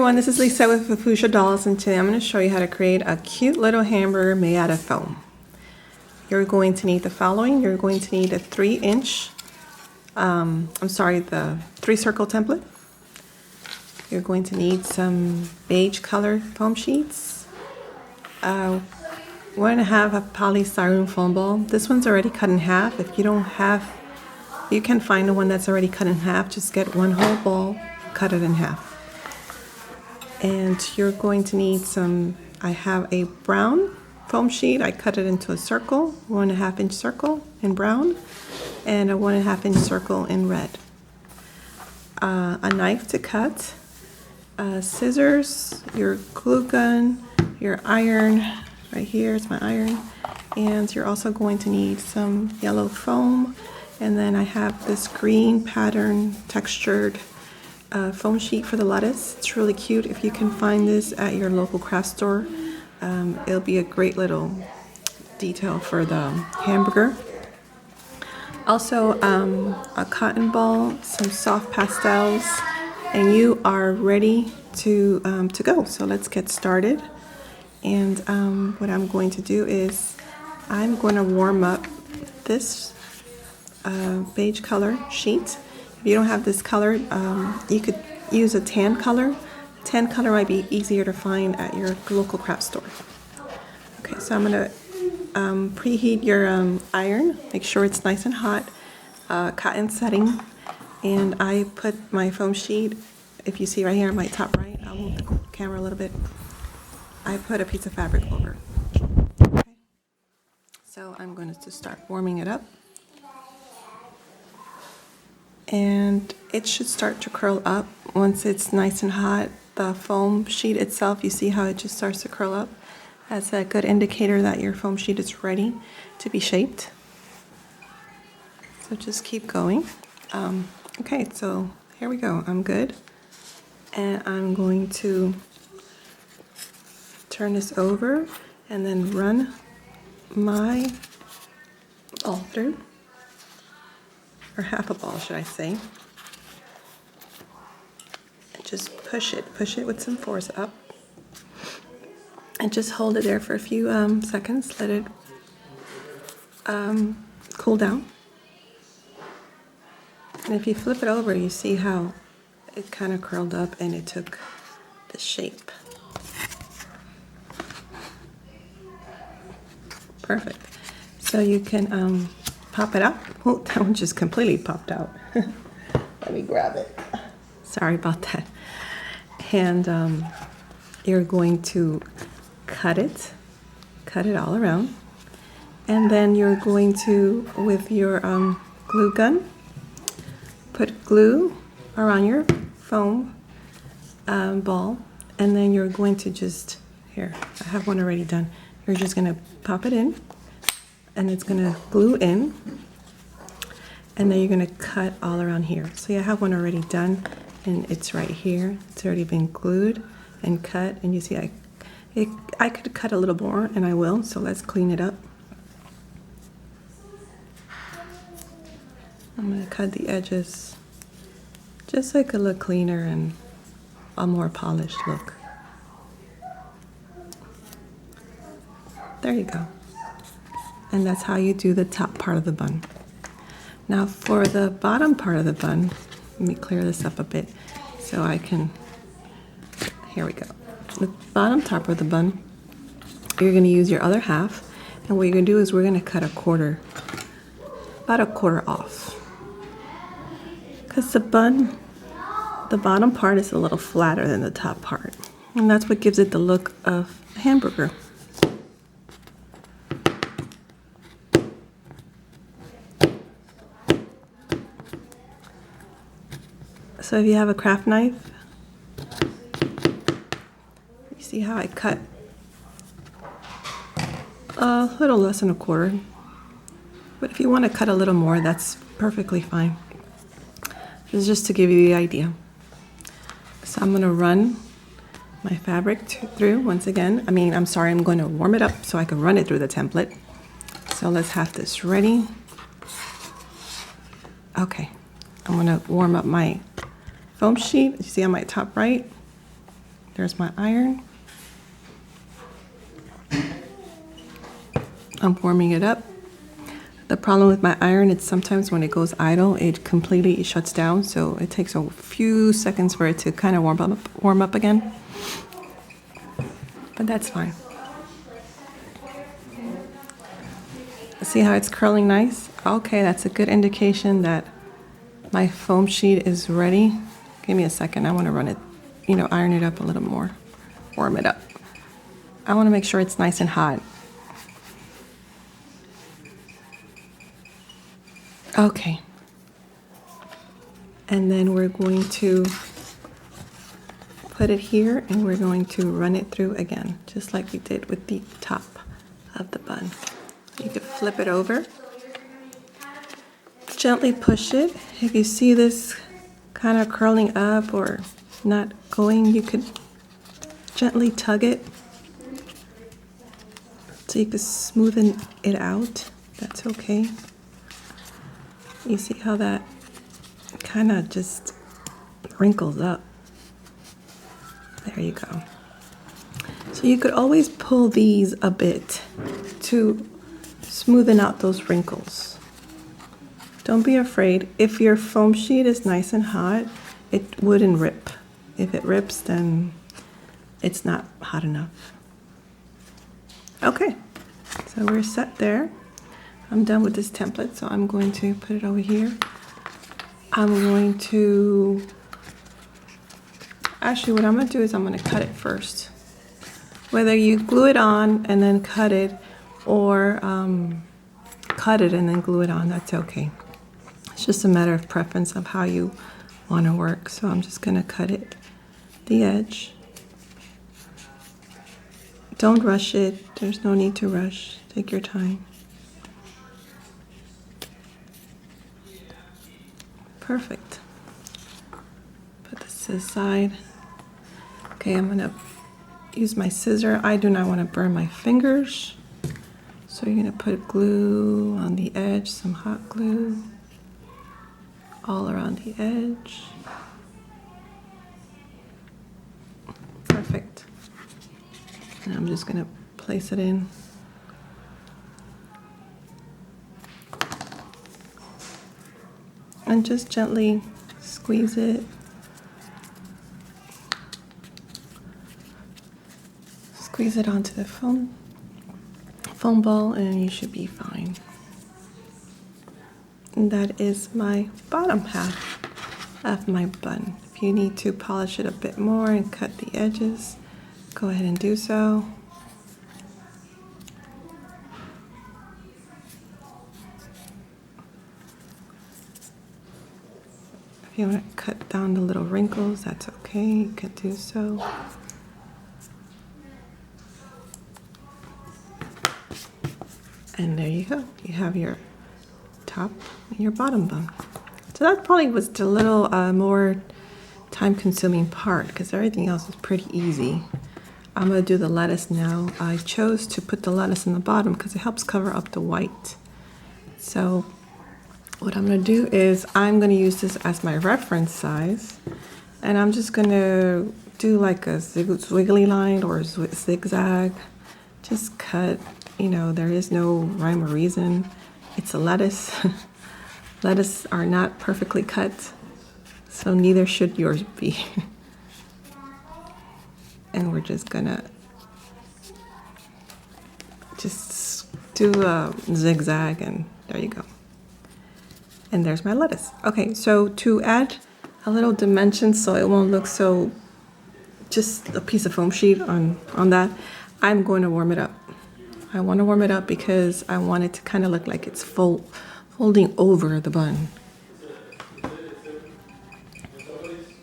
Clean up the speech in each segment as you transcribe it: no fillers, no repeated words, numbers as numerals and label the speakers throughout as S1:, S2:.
S1: everyone, this is Lisa with Fuchsia Dolls, and today I'm going to show you how to create a cute little hamburger made out of foam. You're going to need the following. You're going to need a 3-inch, the 3-circle template. You're going to need some beige colored foam sheets, 1.5 a polystyrene foam ball. This one's already cut in half. If you don't have, you can find the one that's already cut in half. Just get one whole ball, cut it in half. And you're going to need some, I have a brown foam sheet. I cut it into a circle, 1.5 inch circle in brown, and a 1.5 inch circle in red. A knife to cut, scissors, your glue gun, your iron, right here is my iron, and you're also going to need some yellow foam, and then I have this green pattern textured foam sheet for the lettuce. It's really cute. If you can find this at your local craft store, it'll be a great little detail for the hamburger. Also, a cotton ball, some soft pastels, and you are ready to go. So let's get started. And what I'm going to do is I'm going to warm up this beige color sheet. If you don't have this color, you could use a tan color. Tan color might be easier to find at your local craft store. Okay, so I'm going to preheat your iron. Make sure it's nice and hot, cotton setting. And I put my foam sheet, if you see right here on my top right, I'll move the camera a little bit. I put a piece of fabric over. Okay. So I'm going to start warming it up. And it should start to curl up once it's nice and hot. The foam sheet itself, you see how it just starts to curl up? That's a good indicator that your foam sheet is ready to be shaped. So just keep going. Okay, so here we go. I'm good. And I'm going to turn this over and then run my ball through. Or half a ball, should I say. And just push it with some force up. And just hold it there for a few seconds. Let it cool down. And if you flip it over, you see how it kind of curled up and it took the shape. Perfect. So you can pop it out. Oh, that one just completely popped out. Let me grab it. Sorry about that. And you're going to cut it all around. And then you're going to, with your glue gun, put glue around your foam ball. And then you're going to just, here, I have one already done. You're just going to pop it in. And it's going to glue in, and then you're going to cut all around here. So I have one already done, and it's right here. It's already been glued and cut, and you see I could cut a little more, and I will, so let's clean it up. I'm going to cut the edges just so it could look cleaner and a more polished look. There you go. And that's how you do the top part of the bun. Now for the bottom part of the bun, let me clear this up a bit so I can, here we go. The bottom top of the bun, you're gonna use your other half, and what you're gonna do is we're gonna cut about a quarter off. Because the bottom part is a little flatter than the top part. And that's what gives it the look of a hamburger. So if you have a craft knife, you see how I cut a little less than a quarter. But if you want to cut a little more, that's perfectly fine. This is just to give you the idea. So I'm going to run my fabric through once again. I'm going to warm it up so I can run it through the template. So let's have this ready. Okay, I'm going to warm up my foam sheet. You see on my top right, Here's my iron. I'm warming it up. The problem with my iron is sometimes when it goes idle, it completely shuts down, so it takes a few seconds for it to kind of warm up again. But that's fine. See how it's curling nice? Okay, that's a good indication that my foam sheet is ready. Give me a second. I want to run it, iron it up a little more. Warm it up. I want to make sure it's nice and hot. Okay. And then we're going to put it here and we're going to run it through again, just like we did with the top of the bun. You could flip it over. Gently push it. If you see this kind of curling up or not going, you could gently tug it so you could smoothen it out. That's okay. You see how that kind of just wrinkles up. There you go. So you could always pull these a bit to smoothen out those wrinkles. Don't be afraid. If your foam sheet is nice and hot, it wouldn't rip. If it rips, then it's not hot enough. Okay, so we're set there. I'm done with this template, so I'm going to put it over here. I'm going to, actually what I'm going to do is I'm going to cut it first. Whether you glue it on and then cut it, or cut it and then glue it on, that's okay. It's just a matter of preference of how you want to work. So I'm just going to cut it, the edge. Don't rush it. There's no need to rush. Take your time. Perfect. Put this to the side. Okay, I'm gonna use my scissor. I do not want to burn my fingers. So you're gonna put glue on the edge, some hot glue all around the edge. Perfect. And I'm just gonna place it in. And just gently squeeze it. Squeeze it onto the foam ball and you should be fine. And that is my bottom half of my bun. If you need to polish it a bit more and cut the edges, go ahead and do so. If you want to cut down the little wrinkles, that's okay, you can do so. And there you go. You have your top and your bottom bun. So that probably was the little more time-consuming part because everything else is pretty easy. I'm going to do the lettuce now. I chose to put the lettuce in the bottom because it helps cover up the white. So what I'm going to do is I'm going to use this as my reference size, and I'm just going to do like a wiggly line or zigzag. Just cut. There is no rhyme or reason. It's a lettuce. Lettuce are not perfectly cut, so neither should yours be. And we're just gonna just do a zigzag, and there you go. And there's my lettuce. Okay, so to add a little dimension so it won't look so just a piece of foam sheet on that, I'm going to warm it up. I want to warm it up because I want it to kind of look like it's folding over the bun.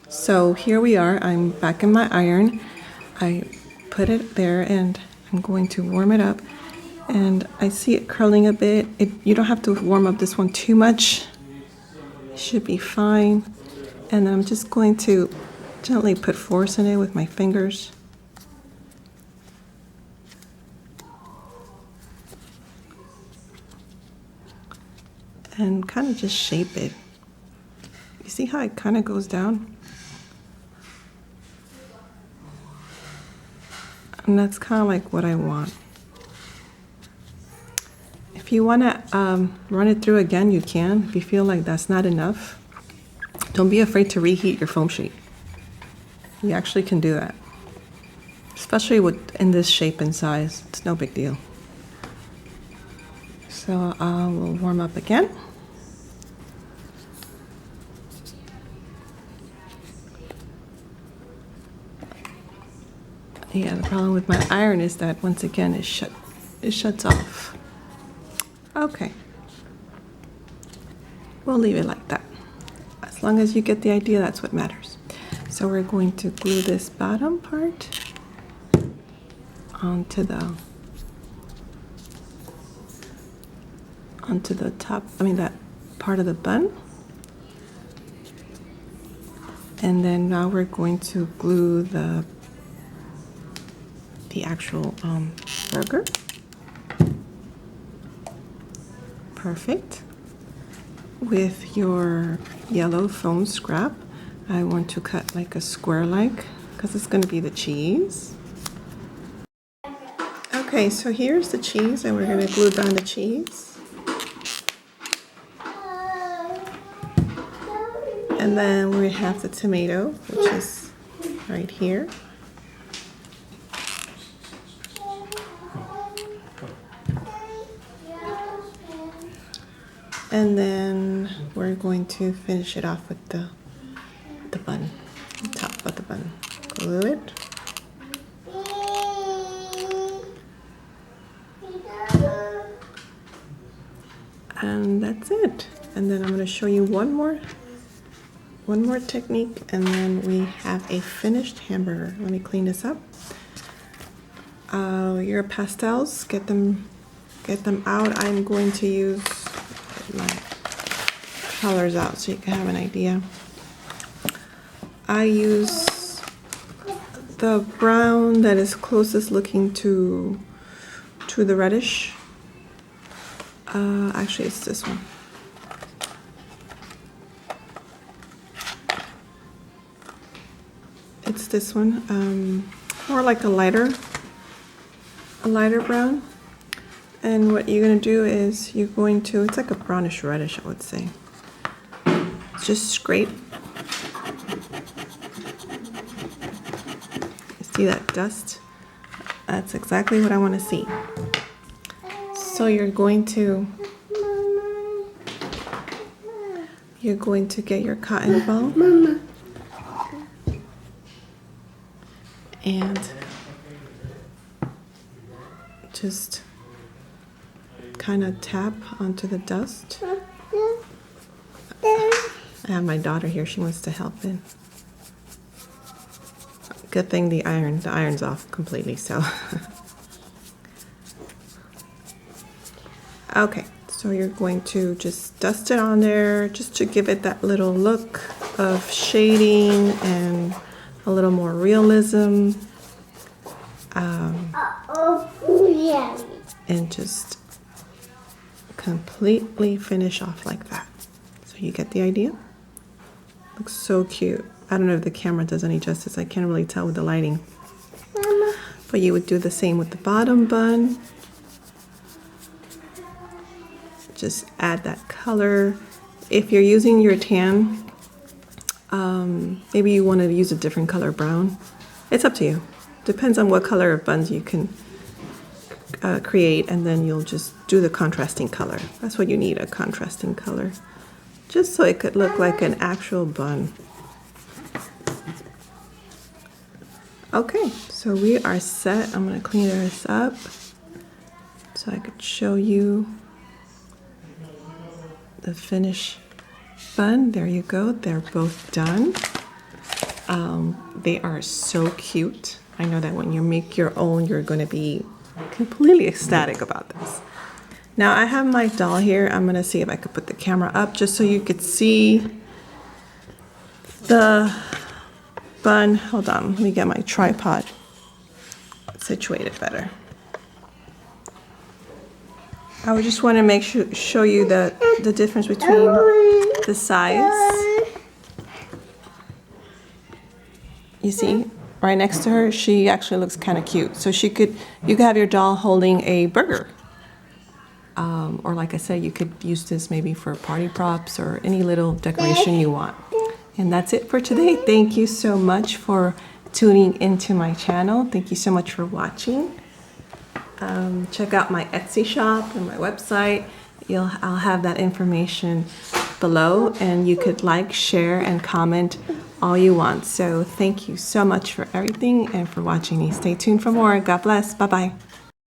S1: So here we are. I'm back in my iron. I put it there and I'm going to warm it up. And I see it curling a bit. You don't have to warm up this one too much. It should be fine. And I'm just going to gently put force in it with my fingers. And kind of just shape it. You see how it kind of goes down? And that's kind of like what I want. If you want to run it through again, you can. If you feel like that's not enough, don't be afraid to reheat your foam sheet. You actually can do that. Especially in this shape and size, it's no big deal. So we'll warm up again. Yeah, the problem with my iron is that once again it shuts off. Okay. We'll leave it like that. As long as you get the idea, that's what matters. So we're going to glue this bottom part onto the top, that part of the bun. And then now we're going to glue the actual burger. Perfect. With your yellow foam scrap, I want to cut like a square because it's going to be the cheese. Okay, so here's the cheese, and we're going to glue down the cheese. And then we have the tomato, which is right here. And then we're going to finish it off with the bun, the top of the bun. Glue it. And that's it. And then I'm going to show you one more technique, and then we have a finished hamburger. Let me clean this up. Your pastels, get them out. I'm going to use my colors out so you can have an idea. I use the brown that is closest looking to the reddish. Actually, it's this one. It's this one, more like a lighter brown. And what you're going to do is it's like a brownish reddish, I would say. Just scrape. You see that dust? That's exactly what I want to see. So you're going to get your cotton ball and just kind of tap onto the dust. I have my daughter here, she wants to help in. Good thing the iron's off completely, so. Okay, so you're going to just dust it on there just to give it that little look of shading and a little more realism. And just completely finish off like that. So you get the idea? Looks so cute. I don't know if the camera does any justice. I can't really tell with the lighting. But you would do the same with the bottom bun. Just add that color. If you're using your tan, maybe you want to use a different color brown. It's up to you. Depends on what color of buns you can create, and then you'll just do the contrasting color. That's what you need, a contrasting color. Just so it could look like an actual bun. Okay, so we are set. I'm going to clean this up so I could show you the finished bun. There you go. They're both done. They are so cute. I know that when you make your own, you're going to be completely ecstatic about this. Now I have my doll here. I'm going to see if I could put the camera up just so you could see the bun. Hold on, let me get my tripod situated better. I would just want to show you the difference between the size. You see, right next to her, she actually looks kind of cute. So you could have your doll holding a burger. Or like I said, you could use this maybe for party props or any little decoration you want. And that's it for today. Thank you so much for tuning into my channel. Thank you so much for watching. Check out my Etsy shop and my website. I'll have that information below, and you could like, share, and comment all you want. So thank you so much for everything and for watching me. Stay tuned for more. God bless. Bye-bye.